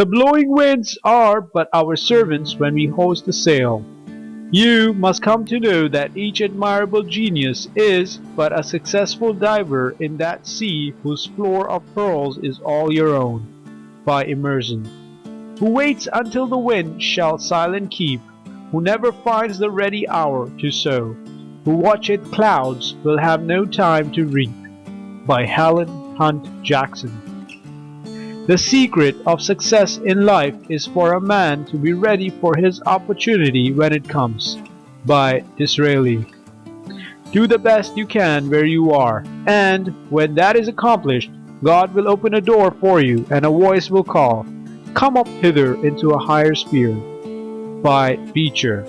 The blowing winds are but our servants when we hoist the sail. You must come to know that each admirable genius is but a successful diver in that sea whose floor of pearls is all your own. By Emerson. Who waits until the wind shall silent keep, who never finds the ready hour to sow, who watcheth clouds will have no time to reap. By Helen Hunt Jackson. The secret of success in life is for a man to be ready for his opportunity when it comes. By Disraeli. Do the best you can where you are, and when that is accomplished, God will open a door for you, and a voice will call, "Come up hither into a higher sphere." By Beecher.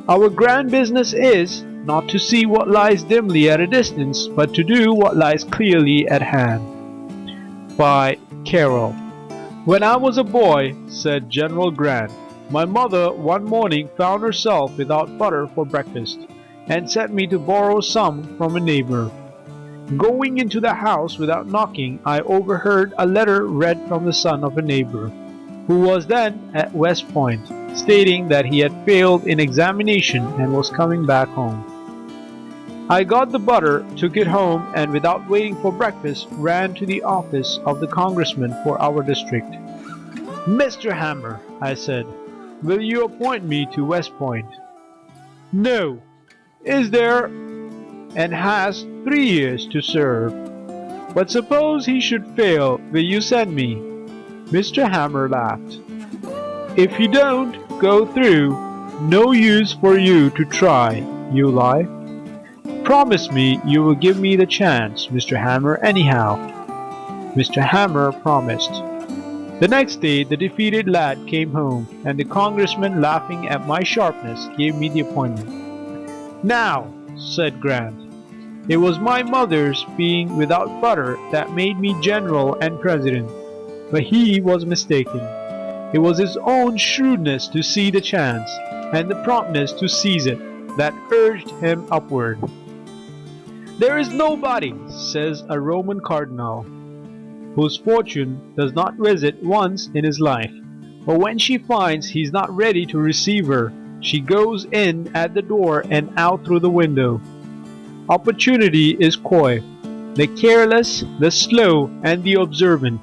Our grand business is not to see what lies dimly at a distance, but to do what lies clearly at hand. By Carroll. When I was a boy, said General Grant, my mother one morning found herself without butter for breakfast, and sent me to borrow some from a neighbor. Going into the house without knocking, I overheard a letter read from the son of a neighbor, who was then at West Point, stating that he had failed in examination and was coming back home. I got the butter, took it home, and without waiting for breakfast, ran to the office of the congressman for our district. "Mr. Hammer," I said, "will you appoint me to West Point?" "No." "Is there?" "And has 3 years to serve." "But suppose he should fail, will you send me?" Mr. Hammer laughed. "If you don't go through, no use for you to try, you lie. Promise me you will give me the chance, Mr. Hammer, anyhow." Mr. Hammer promised. The next day the defeated lad came home, and the congressman, laughing at my sharpness, gave me the appointment. "Now," said Grant, "it was my mother's being without butter that made me general and president, but he was mistaken. It was his own shrewdness to see the chance, and the promptness to seize it, that urged him upward." There is nobody, says a Roman cardinal, whose fortune does not visit once in his life, but when she finds he is not ready to receive her, she goes in at the door and out through the window. Opportunity is coy. The careless, the slow, and the observant,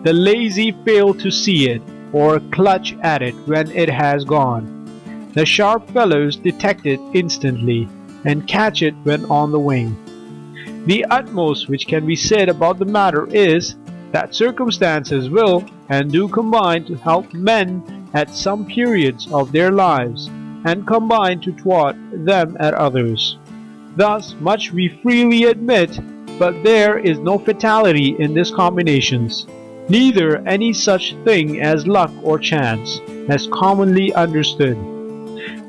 the lazy fail to see it, or clutch at it when it has gone. The sharp fellows detect it instantly, and catch it when on the wing. The utmost which can be said about the matter is, that circumstances will and do combine to help men at some periods of their lives, and combine to thwart them at others. Thus much we freely admit, but there is no fatality in these combinations, neither any such thing as luck or chance, as commonly understood.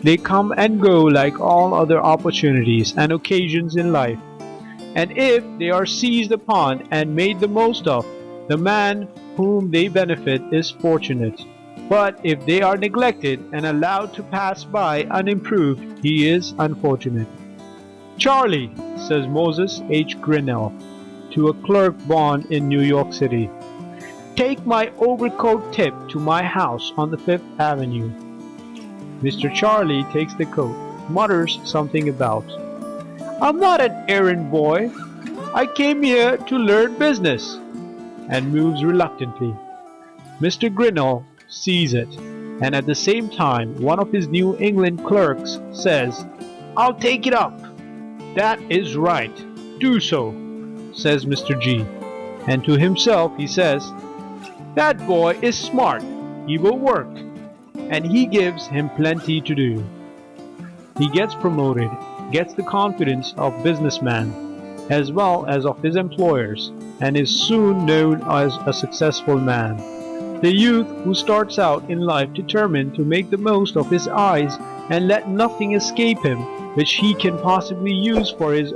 They come and go like all other opportunities and occasions in life, and if they are seized upon and made the most of, the man whom they benefit is fortunate. But if they are neglected and allowed to pass by unimproved, he is unfortunate. "Charlie," says Moses H. Grinnell to a clerk born in New York City, "take my overcoat tip to my house on the Fifth Avenue." Mr. Charlie takes the coat, mutters something about, "I'm not an errand boy. I came here to learn business," and moves reluctantly. Mr. Grinnell sees it, and at the same time one of his New England clerks says, "I'll take it up." "That is right. Do so," says Mr. G. And to himself he says, "That boy is smart. He will work." And he gives him plenty to do. He gets promoted, gets the confidence of businessmen, as well as of his employers, and is soon known as a successful man. The youth who starts out in life determined to make the most of his eyes and let nothing escape him which he can possibly use for his